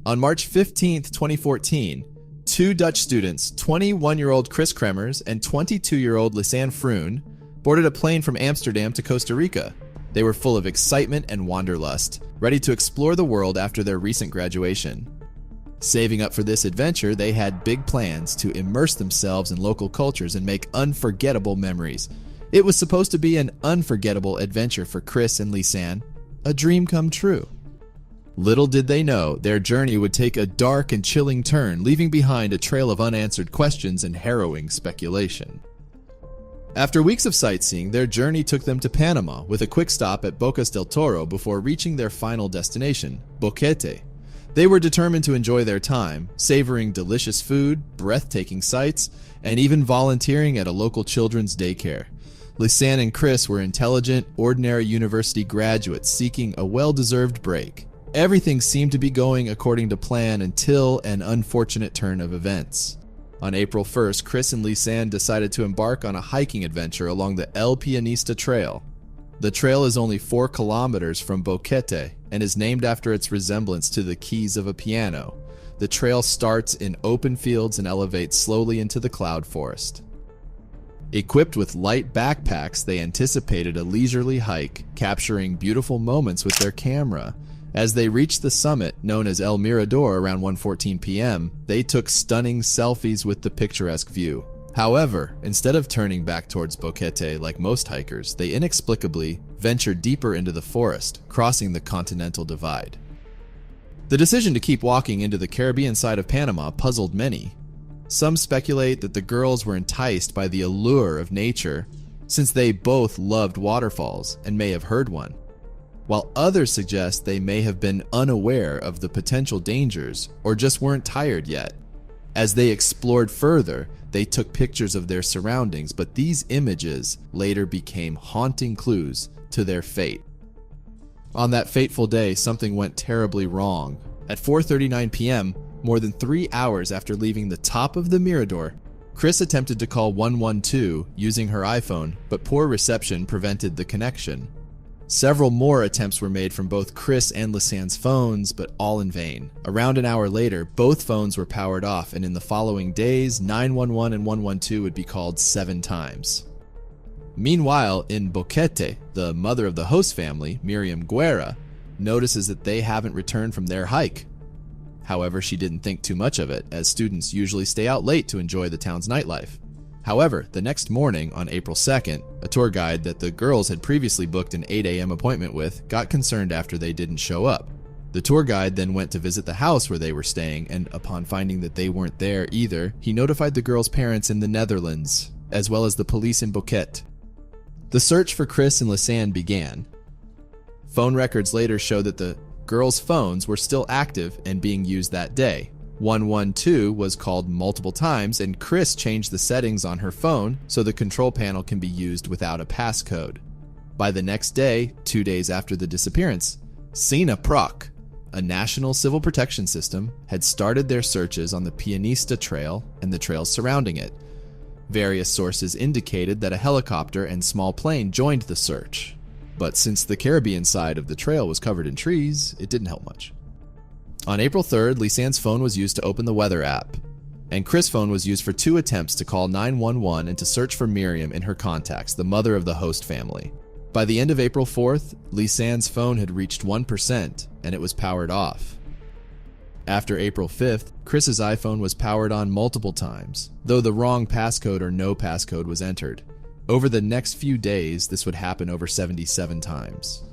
On March 15th, 2014, two Dutch students, 21-year-old Kris Kremers and 22-year-old Lisanne Froon, boarded a plane from Amsterdam to Costa Rica. They were full of excitement and wanderlust, ready to explore the world after their recent graduation. Saving up for this adventure, they had big plans to immerse themselves in local cultures and make unforgettable memories. It was supposed to be an unforgettable adventure for Kris and Lisanne, a dream come true. Little did they know, their journey would take a dark and chilling turn, leaving behind a trail of unanswered questions and harrowing speculation. After weeks of sightseeing, their journey took them to Panama, with a quick stop at Bocas del Toro before reaching their final destination, Boquete. They were determined to enjoy their time, savoring delicious food, breathtaking sights, and even volunteering at a local children's daycare. Lisanne and Kris were intelligent, ordinary university graduates seeking a well-deserved break. Everything seemed to be going according to plan until an unfortunate turn of events. On April 1st, Kris and Lisanne decided to embark on a hiking adventure along the El Pianista Trail. The trail is only 4 kilometers from Boquete and is named after its resemblance to the keys of a piano. The trail starts in open fields and elevates slowly into the cloud forest. Equipped with light backpacks, they anticipated a leisurely hike, capturing beautiful moments with their camera. As they reached the summit, known as El Mirador, around 1:14 p.m., they took stunning selfies with the picturesque view. However, instead of turning back towards Boquete like most hikers, they inexplicably ventured deeper into the forest, crossing the Continental Divide. The decision to keep walking into the Caribbean side of Panama puzzled many. Some speculate that the girls were enticed by the allure of nature, since they both loved waterfalls and may have heard one, while others suggest they may have been unaware of the potential dangers or just weren't tired yet. As they explored further, they took pictures of their surroundings, but these images later became haunting clues to their fate. On that fateful day, something went terribly wrong. At 4:39 p.m., more than 3 hours after leaving the top of the Mirador, Kris attempted to call 112 using her iPhone, but poor reception prevented the connection. Several more attempts were made from both Kris and Lisanne's phones, but all in vain. Around an hour later, both phones were powered off, and in the following days, 911 and 112 would be called 7 times. Meanwhile, in Boquete, the mother of the host family, Miriam Guerra, notices that they haven't returned from their hike. However, she didn't think too much of it, as students usually stay out late to enjoy the town's nightlife. However, the next morning, on April 2nd, a tour guide that the girls had previously booked an 8 a.m. appointment with got concerned after they didn't show up. The tour guide then went to visit the house where they were staying, and upon finding that they weren't there either, he notified the girls' parents in the Netherlands, as well as the police in Boquete. The search for Kris and Lisanne began. Phone records later show that the girls' phones were still active and being used that day. 112 was called multiple times, and Kris changed the settings on her phone so the control panel can be used without a passcode. By the next day, 2 days after the disappearance, SENA-PROC, a national civil protection system, had started their searches on the Pianista Trail and the trails surrounding it. Various sources indicated that a helicopter and small plane joined the search, but since the Caribbean side of the trail was covered in trees, it didn't help much. On April 3rd, Lisanne's phone was used to open the weather app, and Kris' phone was used for 2 attempts to call 911 and to search for Miriam in her contacts, the mother of the host family. By the end of April 4th, Lisanne's phone had reached 1% and it was powered off. After April 5th, Kris's iPhone was powered on multiple times, though the wrong passcode or no passcode was entered. Over the next few days, this would happen over 77 times.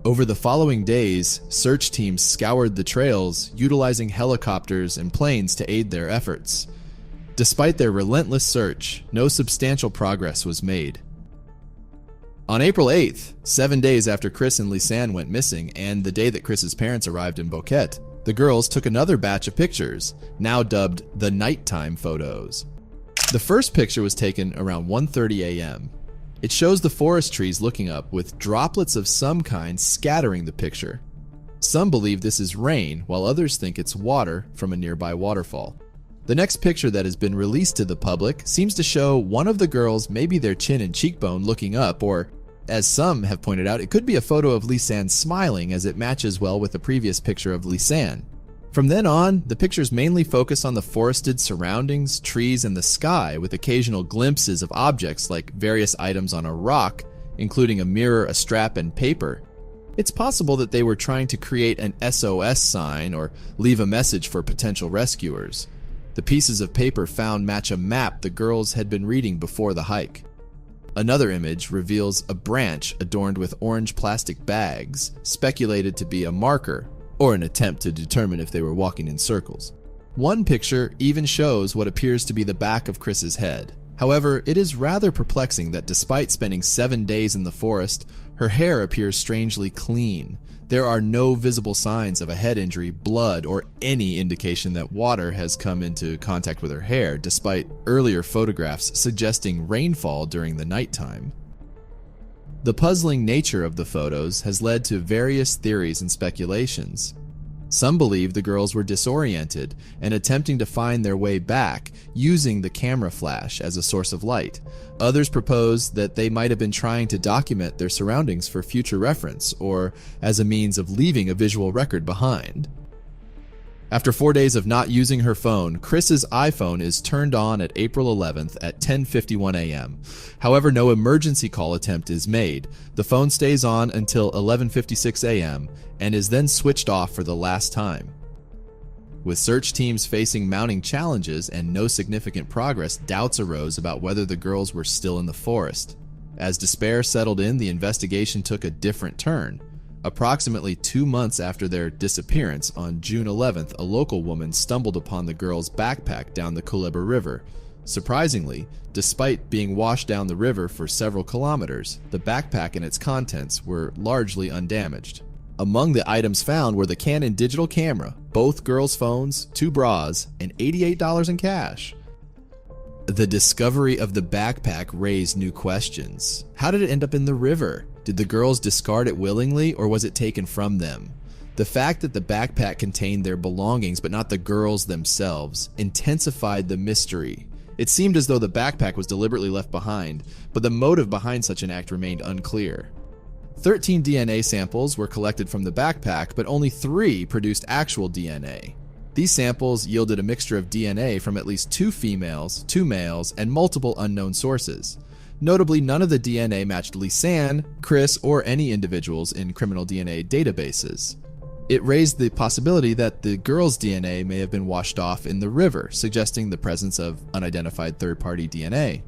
Over the following days, search teams scoured the trails, utilizing helicopters and planes to aid their efforts. Despite their relentless search, no substantial progress was made. On April 8th, 7 days after Kris and Lisanne went missing and the day that Kris's parents arrived in Boquete, the girls took another batch of pictures, now dubbed the nighttime photos. The first picture was taken around 1:30 a.m. It shows the forest trees looking up with droplets of some kind scattering the picture. Some believe this is rain, while others think it's water from a nearby waterfall. The next picture that has been released to the public seems to show one of the girls, maybe their chin and cheekbone, looking up, or, as some have pointed out, it could be a photo of Lisanne smiling as it matches well with the previous picture of Lisanne. From then on, the pictures mainly focus on the forested surroundings, trees, and the sky, with occasional glimpses of objects like various items on a rock, including a mirror, a strap, and paper. It's possible that they were trying to create an SOS sign or leave a message for potential rescuers. The pieces of paper found match a map the girls had been reading before the hike. Another image reveals a branch adorned with orange plastic bags, speculated to be a marker, or an attempt to determine if they were walking in circles. One picture even shows what appears to be the back of Kris's head. However, it is rather perplexing that despite spending 7 days in the forest, her hair appears strangely clean. There are no visible signs of a head injury, blood, or any indication that water has come into contact with her hair, despite earlier photographs suggesting rainfall during the nighttime. The puzzling nature of the photos has led to various theories and speculations. Some believe the girls were disoriented and attempting to find their way back using the camera flash as a source of light. Others propose that they might have been trying to document their surroundings for future reference or as a means of leaving a visual record behind. After 4 days of not using her phone, Kris's iPhone is turned on at April 11th at 10:51 a.m. However, no emergency call attempt is made. The phone stays on until 11:56 a.m. and is then switched off for the last time. With search teams facing mounting challenges and no significant progress, doubts arose about whether the girls were still in the forest. As despair settled in, the investigation took a different turn. Approximately 2 months after their disappearance, on June 11th, a local woman stumbled upon the girls' backpack down the Culebra River. Surprisingly, despite being washed down the river for several kilometers, the backpack and its contents were largely undamaged. Among the items found were the Canon digital camera, both girls' phones, 2 bras, and $88 in cash. The discovery of the backpack raised new questions. How did it end up in the river? Did the girls discard it willingly, or was it taken from them? The fact that the backpack contained their belongings but not the girls themselves intensified the mystery. It seemed as though the backpack was deliberately left behind, but the motive behind such an act remained unclear. 13 DNA samples were collected from the backpack, but only 3 produced actual DNA. These samples yielded a mixture of DNA from at least 2 females, 2 males, and multiple unknown sources. Notably, none of the DNA matched Lisanne, Kris, or any individuals in criminal DNA databases. It raised the possibility that the girls' DNA may have been washed off in the river, suggesting the presence of unidentified third-party DNA.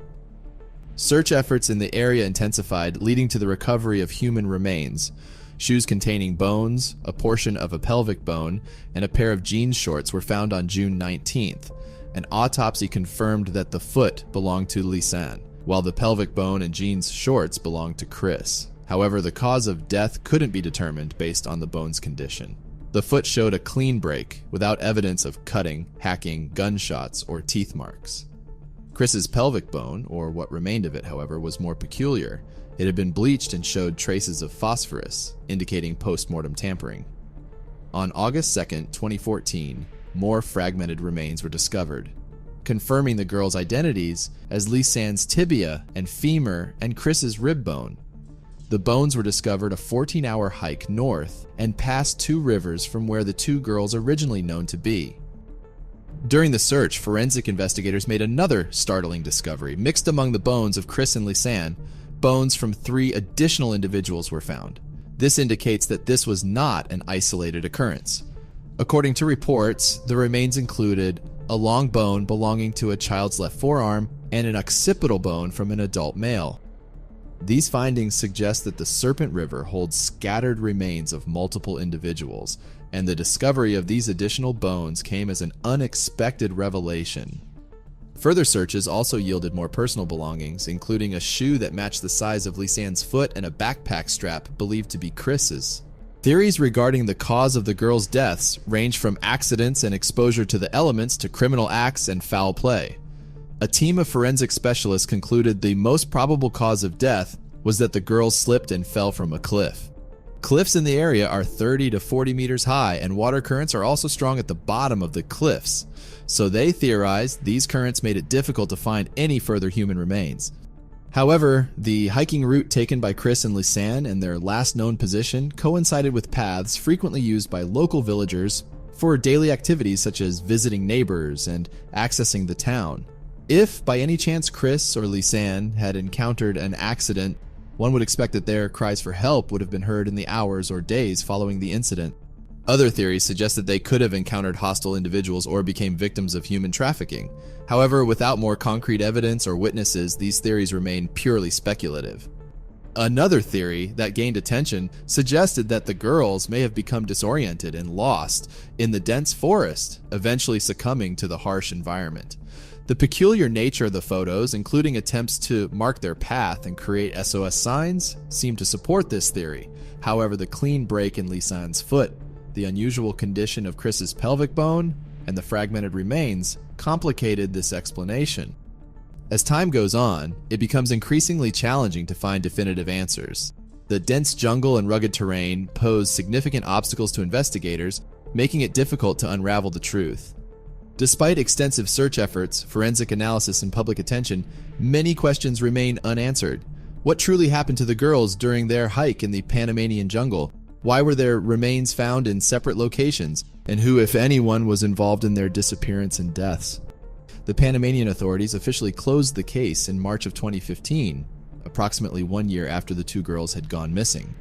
Search efforts in the area intensified, leading to the recovery of human remains. Shoes containing bones, a portion of a pelvic bone, and a pair of jeans shorts were found on June 19th. An autopsy confirmed that the foot belonged to Lisanne, while the pelvic bone and jeans shorts belonged to Kris. However, the cause of death couldn't be determined based on the bone's condition. The foot showed a clean break, without evidence of cutting, hacking, gunshots, or teeth marks. Kris's pelvic bone, or what remained of it, however, was more peculiar. It had been bleached and showed traces of phosphorus, indicating post-mortem tampering. On August 2, 2014, more fragmented remains were discovered, confirming the girls' identities as Lisanne's tibia and femur and Kris's rib bone. The bones were discovered a 14-hour hike north and past 2 rivers from where the 2 girls originally known to be. During the search, forensic investigators made another startling discovery. Mixed among the bones of Kris and Lisanne, bones from 3 additional individuals were found. This indicates that this was not an isolated occurrence. According to reports, the remains included a long bone belonging to a child's left forearm and an occipital bone from an adult male. These findings suggest that the Serpent River holds scattered remains of multiple individuals, and the discovery of these additional bones came as an unexpected revelation. Further searches also yielded more personal belongings, including a shoe that matched the size of Lisanne's foot and a backpack strap believed to be Kris's. Theories regarding the cause of the girls' deaths range from accidents and exposure to the elements to criminal acts and foul play. A team of forensic specialists concluded the most probable cause of death was that the girls slipped and fell from a cliff. Cliffs in the area are 30 to 40 meters high, and water currents are also strong at the bottom of the cliffs. So they theorized these currents made it difficult to find any further human remains. However, the hiking route taken by Kris and Lisanne and their last known position coincided with paths frequently used by local villagers for daily activities such as visiting neighbors and accessing the town. If by any chance Kris or Lisanne had encountered an accident, one would expect that their cries for help would have been heard in the hours or days following the incident. Other theories suggest that they could have encountered hostile individuals or became victims of human trafficking. However, without more concrete evidence or witnesses, these theories remain purely speculative. Another theory that gained attention suggested that the girls may have become disoriented and lost in the dense forest, eventually succumbing to the harsh environment. The peculiar nature of the photos, including attempts to mark their path and create SOS signs, seem to support this theory. However, the clean break in Lisanne's foot, the unusual condition of Kris's pelvic bone, and the fragmented remains complicated this explanation. As time goes on, it becomes increasingly challenging to find definitive answers. The dense jungle and rugged terrain pose significant obstacles to investigators, making it difficult to unravel the truth. Despite extensive search efforts, forensic analysis, and public attention, many questions remain unanswered. What truly happened to the girls during their hike in the Panamanian jungle? Why were their remains found in separate locations? And who, if anyone, was involved in their disappearance and deaths? The Panamanian authorities officially closed the case in March of 2015, approximately 1 year after the two girls had gone missing.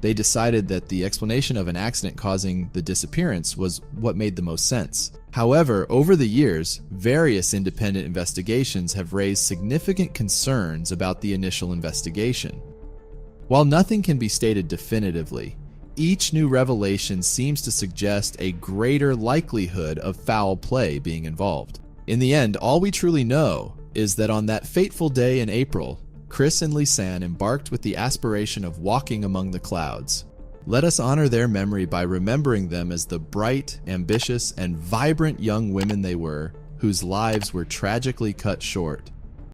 They decided that the explanation of an accident causing the disappearance was what made the most sense. However, over the years, various independent investigations have raised significant concerns about the initial investigation. While nothing can be stated definitively, each new revelation seems to suggest a greater likelihood of foul play being involved. In the end, all we truly know is that on that fateful day in April, Kris and Lisanne embarked with the aspiration of walking among the clouds. Let us honor their memory by remembering them as the bright, ambitious, and vibrant young women they were, whose lives were tragically cut short.